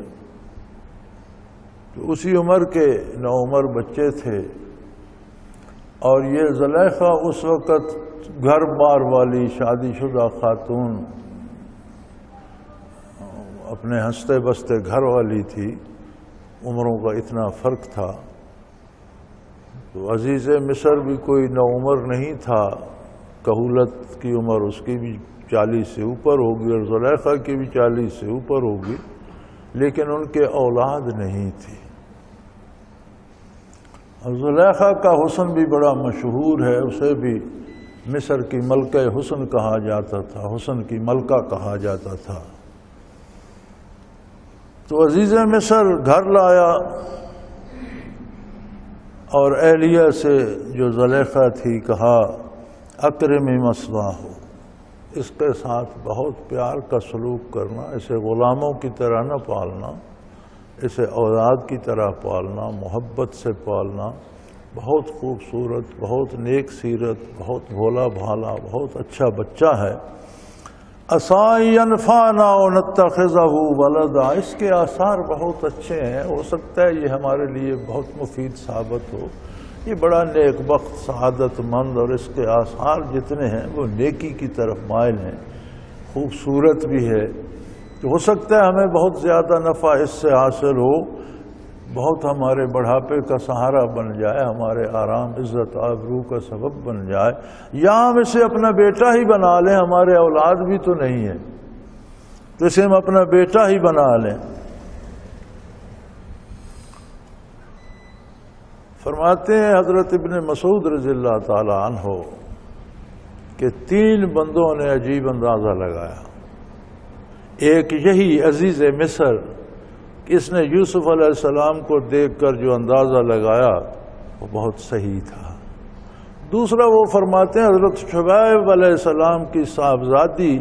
S2: تو اسی عمر کے نوعمر بچے تھے۔ اور یہ زلیخا اس وقت گھر بار والی شادی شدہ خاتون، اپنے ہنستے بستے گھر والی تھی، عمروں کا اتنا فرق تھا۔ تو عزیز مصر بھی کوئی نوعمر نہیں تھا، کہولت کی عمر اس کی بھی 40 سے اوپر ہوگی اور زلیخا کی بھی 40 سے اوپر ہوگی، لیکن ان کے اولاد نہیں تھی۔ زلیخا کا حسن بھی بڑا مشہور ہے، اسے بھی مصر کی ملکہ حسن کہا جاتا تھا، حسن کی ملکہ کہا جاتا تھا۔ تو عزیز مصر گھر لایا اور اہلیہ سے جو زلیخا تھی کہا اکرمی مثواہ، اس کے ساتھ بہت پیار کا سلوک کرنا، اسے غلاموں کی طرح نہ پالنا، اسے اولاد کی طرح پالنا، محبت سے پالنا، بہت خوبصورت، بہت نیک سیرت، بہت بھولا بھالا، بہت اچھا بچہ ہے۔ عَسَىٰ يَنْفَعُنَا أَوْ نَتَّخِذَهُ وَلَدًا، اس کے آثار بہت اچھے ہیں، ہو سکتا ہے یہ ہمارے لیے بہت مفید ثابت ہو، یہ بڑا نیک بخت سعادت مند، اور اس کے آثار جتنے ہیں وہ نیکی کی طرف مائل ہیں، خوبصورت بھی ہے، تو ہو سکتا ہے ہمیں بہت زیادہ نفع اس سے حاصل ہو، بہت ہمارے بڑھاپے کا سہارا بن جائے، ہمارے آرام عزت آبرو کا سبب بن جائے، یا ہم اسے اپنا بیٹا ہی بنا لیں، ہمارے اولاد بھی تو نہیں ہے تو اسے ہم اپنا بیٹا ہی بنا لیں۔ فرماتے ہیں حضرت ابن مسعود رضی اللہ تعالی عنہ کہ 3 بندوں نے عجیب اندازہ لگایا۔ ایک یہی عزیز مصر، اس نے یوسف علیہ السلام کو دیکھ کر جو اندازہ لگایا وہ بہت صحیح تھا۔ دوسرا وہ فرماتے ہیں حضرت شعیب علیہ السلام کی صاحبزادی،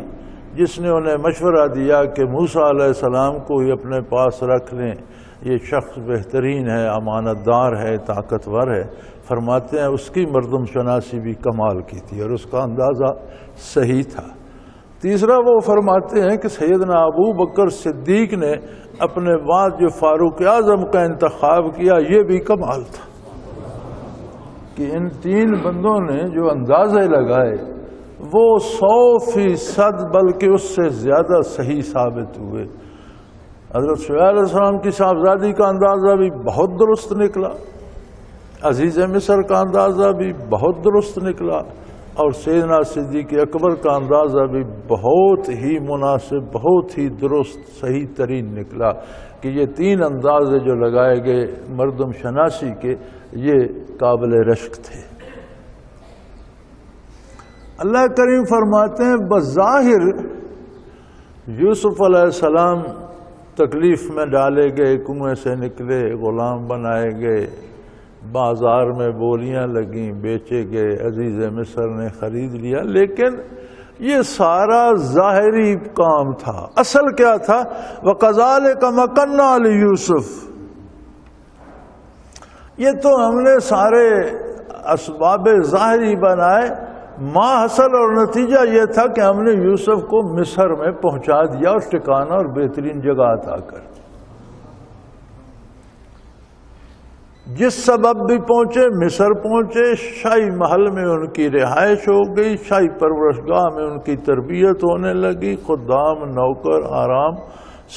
S2: جس نے انہیں مشورہ دیا کہ موسیٰ علیہ السلام کو ہی اپنے پاس رکھ لیں، یہ شخص بہترین ہے، امانت دار ہے، طاقتور ہے، فرماتے ہیں اس کی مردم شناسی بھی کمال کی تھی اور اس کا اندازہ صحیح تھا۔ تیسرا وہ فرماتے ہیں کہ سیدنا ابو بکر صدیق نے اپنے بعد جو فاروق اعظم کا انتخاب کیا، یہ بھی کمال تھا کہ ان 3 بندوں نے جو اندازے لگائے وہ 100% بلکہ اس سے زیادہ صحیح ثابت ہوئے۔ حضرت شعیب علیہ السلام کی صاحبزادی کا اندازہ بھی بہت درست نکلا، عزیز مصر کا اندازہ بھی بہت درست نکلا، اور سیدنا صدیق اکبر کا اندازہ بھی بہت ہی مناسب، بہت ہی درست، صحیح ترین نکلا کہ یہ 3 اندازے جو لگائے گئے مردم شناسی کے، یہ قابل رشک تھے۔ اللہ کریم فرماتے ہیں بظاہر یوسف علیہ السلام تکلیف میں ڈالے گئے، کنویں سے نکلے، غلام بنائے گئے، بازار میں بولیاں لگیں، بیچے گئے، عزیز مصر نے خرید لیا، لیکن یہ سارا ظاہری کام تھا۔ اصل کیا تھا؟ وَكَذَلِكَ مَكَنَّا لِيُوسُف، یہ تو ہم نے سارے اسباب ظاہری بنائے، ما حصل اور نتیجہ یہ تھا کہ ہم نے یوسف کو مصر میں پہنچا دیا اور ٹھکانہ اور بہترین جگہ عطا کر، جس سبب بھی پہنچے، مصر پہنچے، شاہی محل میں ان کی رہائش ہو گئی، شاہی پرورشگاہ میں ان کی تربیت ہونے لگی، خدام، نوکر، آرام،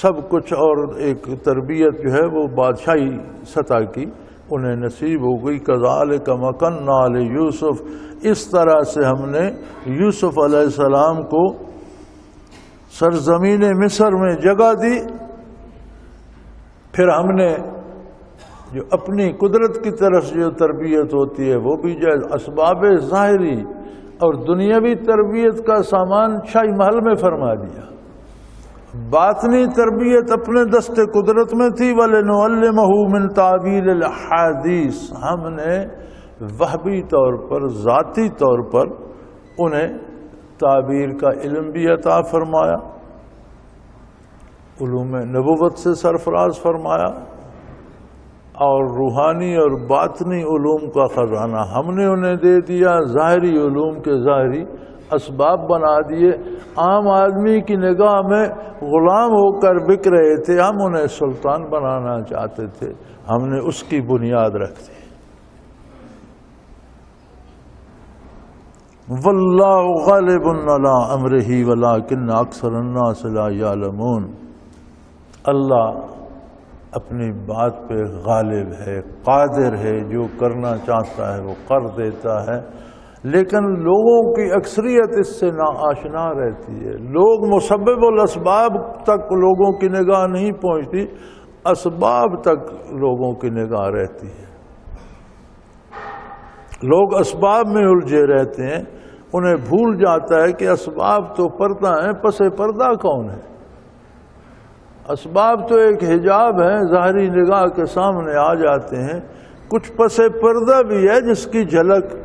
S2: سب کچھ، اور ایک تربیت جو ہے وہ بادشاہی سطح کی انہیں نصیب ہو گئی۔ کذالک مکننا لیوسف، اس طرح سے ہم نے یوسف علیہ السلام کو سرزمین مصر میں جگہ دی، پھر ہم نے جو اپنی قدرت کی طرف سے جو تربیت ہوتی ہے وہ بھی جائز، اسباب ظاہری اور دنیاوی تربیت کا سامان شاہی محل میں فرما دیا، باطنی تربیت اپنے دست قدرت میں تھی۔ وَلِنُعَلِّمَهُ مِن تَعْوِيلِ الْأَحَادِيثِ، ہم نے وہبی طور پر، ذاتی طور پر انہیں تعبیر کا علم بھی عطا فرمایا، علوم نبوت سے سرفراز فرمایا، اور روحانی اور باطنی علوم کا خزانہ ہم نے انہیں دے دیا، ظاہری علوم کے ظاہری اسباب بنا دیے۔ عام آدمی کی نگاہ میں غلام ہو کر بک رہے تھے، ہم انہیں سلطان بنانا چاہتے تھے، ہم نے اس کی بنیاد رکھ دی۔ واللہ غالب علی امرہ ولکن اکثر الناس لا یعلمون، اللہ اپنی بات پہ غالب ہے، قادر ہے، جو کرنا چاہتا ہے وہ کر دیتا ہے، لیکن لوگوں کی اکثریت اس سے ناآشنا رہتی ہے. لوگ مسبب الاسباب تک لوگوں کی نگاہ نہیں پہنچتی، اسباب تک لوگوں کی نگاہ رہتی ہے. لوگ اسباب میں الجھے رہتے ہیں، انہیں بھول جاتا ہے کہ اسباب تو پردہ ہیں، پس پردہ کون ہے؟ اسباب تو ایک حجاب ہے، ظاہری نگاہ کے سامنے آ جاتے ہیں. کچھ پس پردہ بھی ہے جس کی جھلک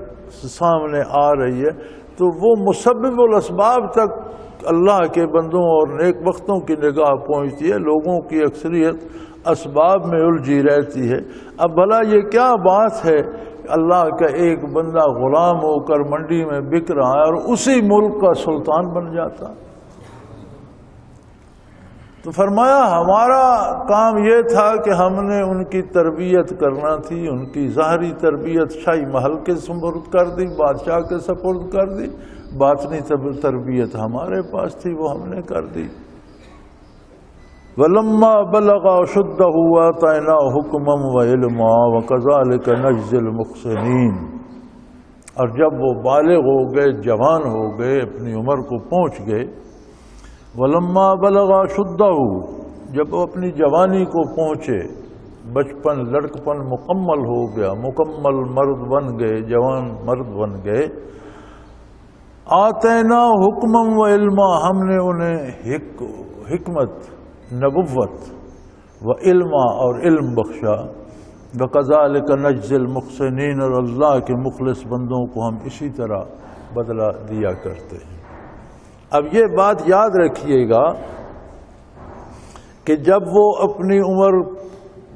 S2: سامنے آ رہی ہے. تو وہ مسبب الاسباب تک اللہ کے بندوں اور نیک بختوں کی نگاہ پہنچتی ہے، لوگوں کی اکثریت اسباب میں الجھی رہتی ہے. اب بھلا یہ کیا بات ہے، اللہ کا ایک بندہ غلام ہو کر منڈی میں بک رہا ہے اور اسی ملک کا سلطان بن جاتا. تو فرمایا ہمارا کام یہ تھا کہ ہم نے ان کی تربیت کرنا تھی، ان کی ظاہری تربیت شاہی محل کے سپرد کر دی، بادشاہ کے سپرد کر دی، باطنی تربیت ہمارے پاس تھی، وہ ہم نے کر دی. وَلَمَّا بَلَغَ أَشُدَّهُ آتَيْنَاهُ حُكْمًا وَعِلْمًا وَكَذَلِكَ نَجْزِي الْمُحْسِنِينَ. اور جب وہ بالغ ہو گئے، جوان ہو گئے، اپنی عمر کو پہنچ گئے، وَلَمَّا بَلَغَ أَشُدَّهُ جب وہ اپنی جوانی کو پہنچے، بچپن لڑکپن مکمل ہو گیا، مکمل مرد بن گئے، جوان مرد بن گئے. آتَيْنَاهُ حُكْمًا وَعِلْمًا ہم نے انہیں حکمت، نبوت و علما اور علم بخشا. وَكَذَلِكَ نَجْزِي الْمُحْسِنِينَ اور اللہ کے مخلص بندوں کو ہم اسی طرح بدلہ دیا کرتے ہیں. اب یہ بات یاد رکھیے گا کہ جب وہ اپنی عمر،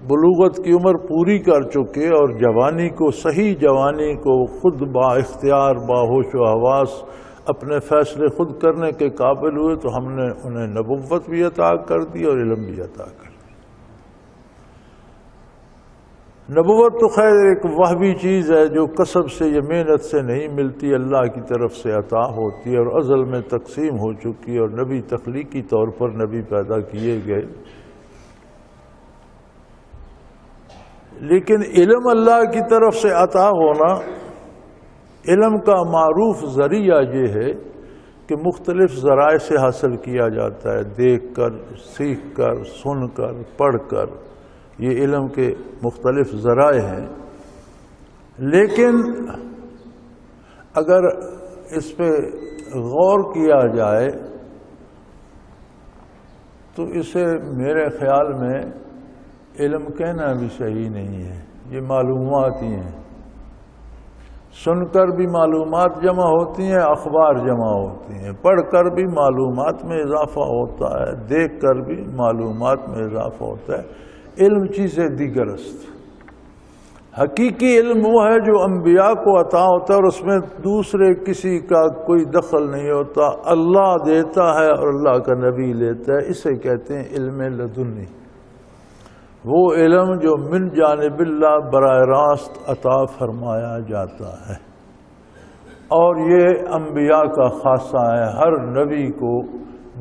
S2: بلوغت کی عمر پوری کر چکے اور جوانی کو، صحیح جوانی کو خود با اختیار، با ہوش و حواس اپنے فیصلے خود کرنے کے قابل ہوئے، تو ہم نے انہیں نبوت بھی عطا کر دی اور علم بھی عطا کر دی. نبوت تو خیر ایک وہبی چیز ہے جو کسب سے یا محنت سے نہیں ملتی، اللہ کی طرف سے عطا ہوتی ہے اور ازل میں تقسیم ہو چکی ہے، اور نبی تخلیقی طور پر نبی پیدا کیے گئے. لیکن علم اللہ کی طرف سے عطا ہونا، علم کا معروف ذریعہ یہ ہے کہ مختلف ذرائع سے حاصل کیا جاتا ہے، دیکھ کر، سیکھ کر، سن کر، پڑھ کر. یہ علم کے مختلف ذرائع ہیں. لیکن اگر اس پہ غور کیا جائے تو اسے میرے خیال میں علم کہنا بھی صحیح نہیں ہے. یہ معلومات ہی ہیں. سن کر بھی معلومات جمع ہوتی ہیں، اخبار جمع ہوتی ہیں، پڑھ کر بھی معلومات میں اضافہ ہوتا ہے، دیکھ کر بھی معلومات میں اضافہ ہوتا ہے. علم چیزیں دیگر است. حقیقی علم وہ ہے جو انبیاء کو عطا ہوتا ہے اور اس میں دوسرے کسی کا کوئی دخل نہیں ہوتا، اللہ دیتا ہے اور اللہ کا نبی لیتا ہے. اسے کہتے ہیں علم لدنی. وہ علم جو من جانب اللہ براہ راست عطا فرمایا جاتا ہے، اور یہ انبیاء کا خاصہ ہے. ہر نبی کو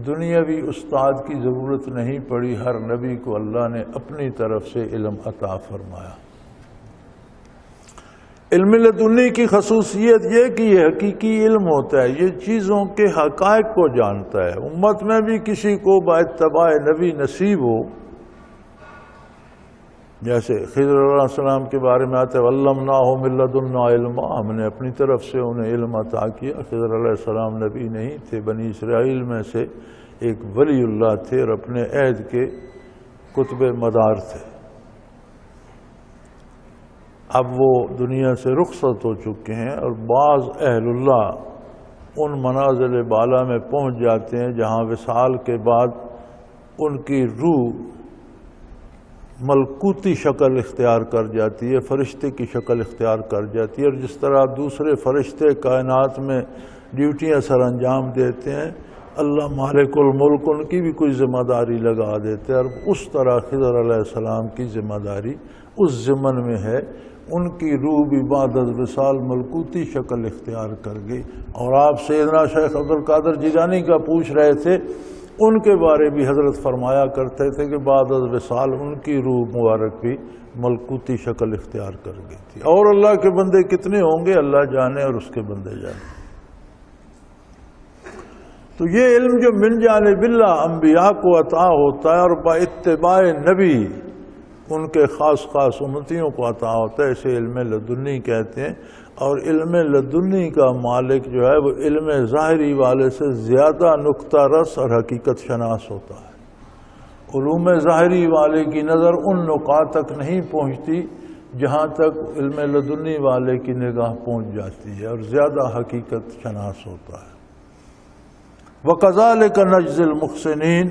S2: دنیاوی استاد کی ضرورت نہیں پڑی، ہر نبی کو اللہ نے اپنی طرف سے علم عطا فرمایا. علم لدنی کی خصوصیت یہ کہ یہ حقیقی علم ہوتا ہے، یہ چیزوں کے حقائق کو جانتا ہے. امت میں بھی کسی کو باتباع نبی نصیب ہو، جیسے خضر علیہ السلام کے بارے میں آتا ہے وَعَلَّمْنَاهُ مِن لَّدُنَّا عِلْمًا، ہم نے اپنی طرف سے انہیں علم عطا کیا. خضر علیہ السلام نبی نہیں تھے، بنی اسرائیل میں سے ایک ولی اللہ تھے اور اپنے عہد کے کتب مدار تھے. اب وہ دنیا سے رخصت ہو چکے ہیں اور بعض اہل اللہ ان منازل بالا میں پہنچ جاتے ہیں جہاں وصال کے بعد ان کی روح ملکوتی شکل اختیار کر جاتی ہے، فرشتے کی شکل اختیار کر جاتی ہے. اور جس طرح دوسرے فرشتے کائنات میں ڈیوٹیاں سر انجام دیتے ہیں، اللہ مالک الملک ان کی بھی کوئی ذمہ داری لگا دیتے ہیں، اور اس طرح خضر علیہ السلام کی ذمہ داری اس ضمن میں ہے. ان کی روح بھی بعد از وصال ملکوتی شکل اختیار کر گئی. اور آپ سیدنا شیخ عبد القادر جیلانی کا پوچھ رہے تھے ان کے بارے بھی حضرت فرمایا کرتے تھے کہ بعد از وصال ان کی روح مبارک بھی ملکوتی شکل اختیار کر گئی تھی. اور اللہ کے بندے کتنے ہوں گے اللہ جانے اور اس کے بندے جانے. تو یہ علم جو من جانب اللہ انبیاء کو عطا ہوتا ہے اور با اتباع نبی ان کے خاص خاص امتیوں کو عطا ہوتا ہے، اسے علم لدنی کہتے ہیں. اور علم لدنی کا مالک جو ہے وہ علم ظاہری والے سے زیادہ نقطہ رس اور حقیقت شناس ہوتا ہے. علوم ظاہری والے کی نظر ان نقاط تک نہیں پہنچتی جہاں تک علم لدنی والے کی نگاہ پہنچ جاتی ہے اور زیادہ حقیقت شناس ہوتا ہے. وَكَذَلِكَ نَجْزِي الْمُحْسِنِينَ،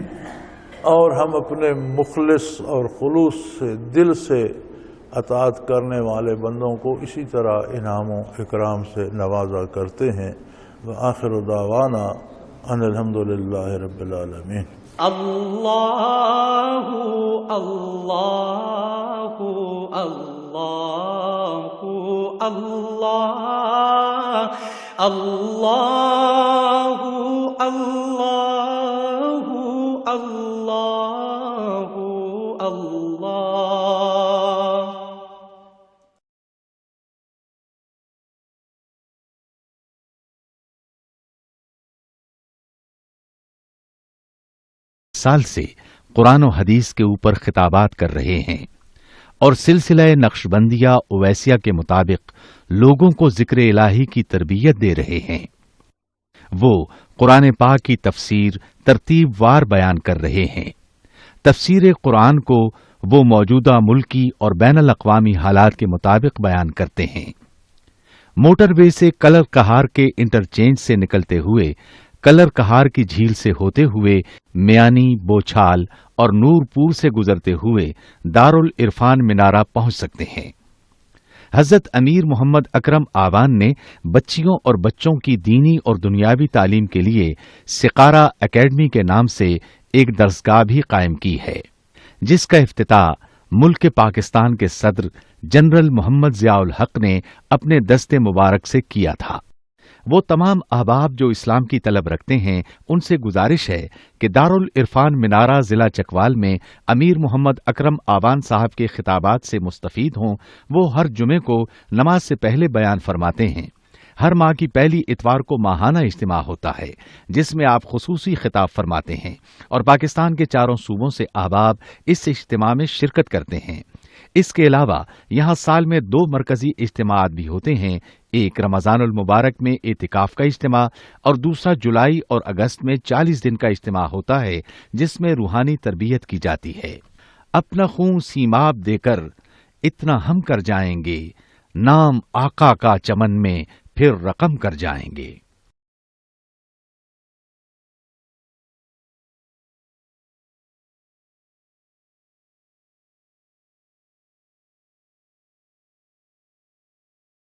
S2: اور ہم اپنے مخلص اور خلوص سے دل سے اطاعت کرنے والے بندوں کو اسی طرح انعام و اکرام سے نوازا کرتے ہیں. وآخر دعوانا ان الحمد للہ رب العالمین.
S1: اللہ اللہ اللہ اللہ اللہ اللہ اللہ اللہ.
S3: سال سے قرآن و حدیث کے اوپر خطابات کر رہے ہیں اور سلسلہ نقشبندیہ اویسیہ کے مطابق لوگوں کو ذکر الہی کی تربیت دے رہے ہیں. وہ قرآن پاک کی تفسیر ترتیب وار بیان کر رہے ہیں. تفسیر قرآن کو وہ موجودہ ملکی اور بین الاقوامی حالات کے مطابق بیان کرتے ہیں. موٹر وے سے کلر کہار کے انٹرچینج سے نکلتے ہوئے، کلر کہار کی جھیل سے ہوتے ہوئے، میانی، بوچھال اور نور پور سے گزرتے ہوئے دارالعرفان منارہ پہنچ سکتے ہیں. حضرت امیر محمد اکرم آوان نے بچیوں اور بچوں کی دینی اور دنیاوی تعلیم کے لیے سقارہ اکیڈمی کے نام سے ایک درسگاہ بھی قائم کی ہے، جس کا افتتاح ملک پاکستان کے صدر جنرل محمد ضیاء الحق نے اپنے دست مبارک سے کیا تھا. وہ تمام احباب جو اسلام کی طلب رکھتے ہیں ان سے گزارش ہے کہ دارالعرفان منارہ ضلع چکوال میں امیر محمد اکرم آوان صاحب کے خطابات سے مستفید ہوں. وہ ہر جمعے کو نماز سے پہلے بیان فرماتے ہیں. ہر ماہ کی پہلی اتوار کو ماہانہ اجتماع ہوتا ہے جس میں آپ خصوصی خطاب فرماتے ہیں اور پاکستان کے چاروں صوبوں سے احباب اس اجتماع میں شرکت کرتے ہیں. اس کے علاوہ یہاں سال میں 2 مرکزی اجتماعات بھی ہوتے ہیں، ایک رمضان المبارک میں اعتکاف کا اجتماع اور دوسرا جولائی اور اگست میں 40 دن کا اجتماع ہوتا ہے جس میں روحانی تربیت کی جاتی ہے. اپنا خون سیماب دے کر اتنا ہم کر جائیں گے، نام آقا کا چمن میں پھر رقم کر جائیں گے.